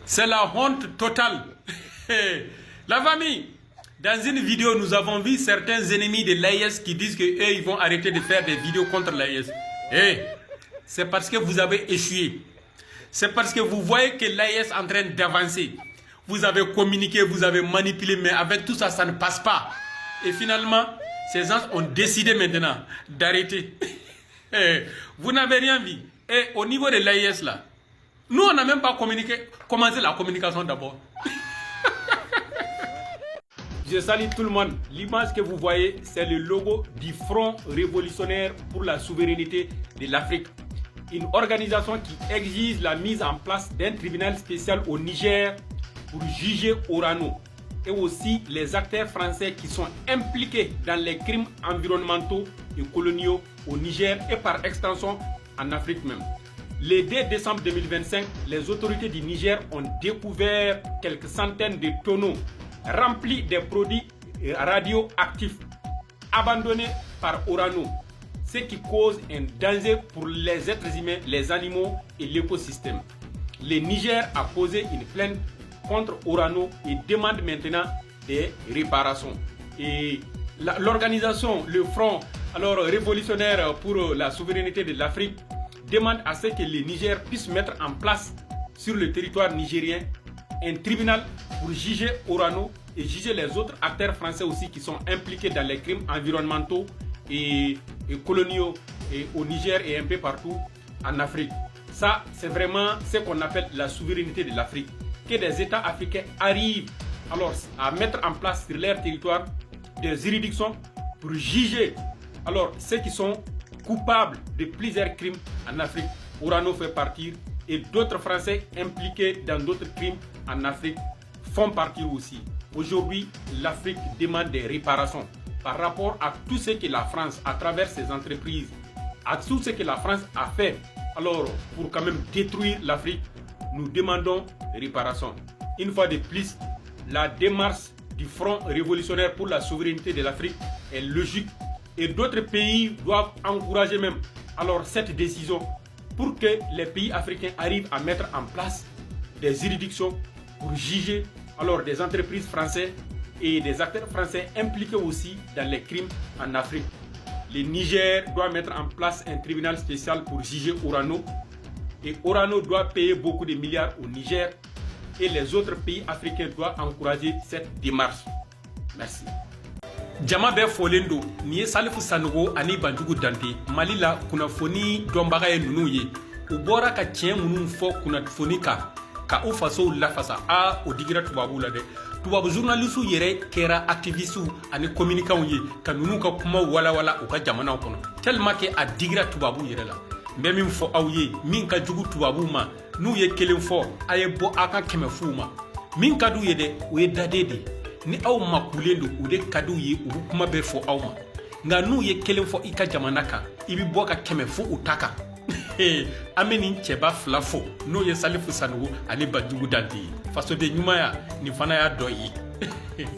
C'est la honte totale. La famille, dans une vidéo, nous avons vu certains ennemis de l'AES qui disent qu'eux, ils vont arrêter de faire des vidéos contre l'AES. C'est parce que vous avez échoué. C'est parce que vous voyez que l'AES est en train d'avancer. Vous avez communiqué, vous avez manipulé, mais avec tout ça, ça ne passe pas. Et finalement, ces gens ont décidé maintenant d'arrêter. Vous n'avez rien vu. Et au niveau de l'AES, là, nous, on n'a même pas commencé la communication d'abord. Je salue tout le monde. L'image que vous voyez, c'est le logo du Front révolutionnaire pour la souveraineté de l'Afrique. Une organisation qui exige la mise en place d'un tribunal spécial au Niger pour juger Orano et aussi les acteurs français qui sont impliqués dans les crimes environnementaux et coloniaux au Niger et par extension en Afrique même. Le 2 décembre 2025, les autorités du Niger ont découvert quelques centaines de tonneaux remplis de produits radioactifs abandonnés par Orano, ce qui cause un danger pour les êtres humains, les animaux et l'écosystème. Le Niger a posé une plainte contre Orano et demande maintenant des réparations. Et l'organisation, le Front révolutionnaire pour la souveraineté de l'Afrique, demande à ce que le Niger puisse mettre en place sur le territoire nigérien un tribunal pour juger Orano et juger les autres acteurs français aussi qui sont impliqués dans les crimes environnementaux et coloniaux et au Niger et un peu partout en Afrique. Ça, c'est vraiment ce qu'on appelle la souveraineté de l'Afrique. Que des États africains arrivent alors à mettre en place sur leur territoire des juridictions pour juger ceux qui sont coupables de plusieurs crimes en Afrique. Orano fait partie et d'autres Français impliqués dans d'autres crimes en Afrique font partie aussi. Aujourd'hui, l'Afrique demande des réparations par rapport à tout ce que la France, à travers ses entreprises, à tout ce que la France a fait pour quand même détruire l'Afrique. Nous demandons réparation. Une fois de plus, la démarche du Front révolutionnaire pour la souveraineté de l'Afrique est logique et d'autres pays doivent encourager même cette décision pour que les pays africains arrivent à mettre en place des juridictions pour juger des entreprises françaises et des acteurs français impliqués aussi dans les crimes en Afrique. Le Niger doit mettre en place un tribunal spécial pour juger Orano. Et Orano doit payer beaucoup de milliards au Niger et les autres pays africains doivent encourager cette démarche. Merci. Jama bɛ folen do ni ye Salifu Sanogo ani Banjugu Dante Mali la kunnafoni dɔnbaga ye ninnu ye u bɔra ka tiɲɛ minnu fɔ kunnafoni kan ka u fasow lafasa o digira tubabu la dɛ tubabu journalistes yɛrɛ kɛra activistes ani communicants ye ka ninnu ka kuma walawala u ka jamanaw kɔnɔ tellement que a digira tubabu yɛrɛ la n bɛ min fɔ aw ye min ka jugu tubabu ma n'u ye kelen fɔ a ye bɔ a ka kɛmɛfuw ma min ka d'u ye dɛ o ye daden de ni aw makulen do o de ka d'u ye u kuma bɛ fɔ aw ma nka n'u ye kelen fɔ i ka jamana kan i bi bɔ ka kɛmɛ fo u ta kan an bɛ nin cɛba fila fɔ n'o ye Salifu Sanogo ani Banjugu Dante ye fasoden ɲumanya nin fana y'a dɔ ye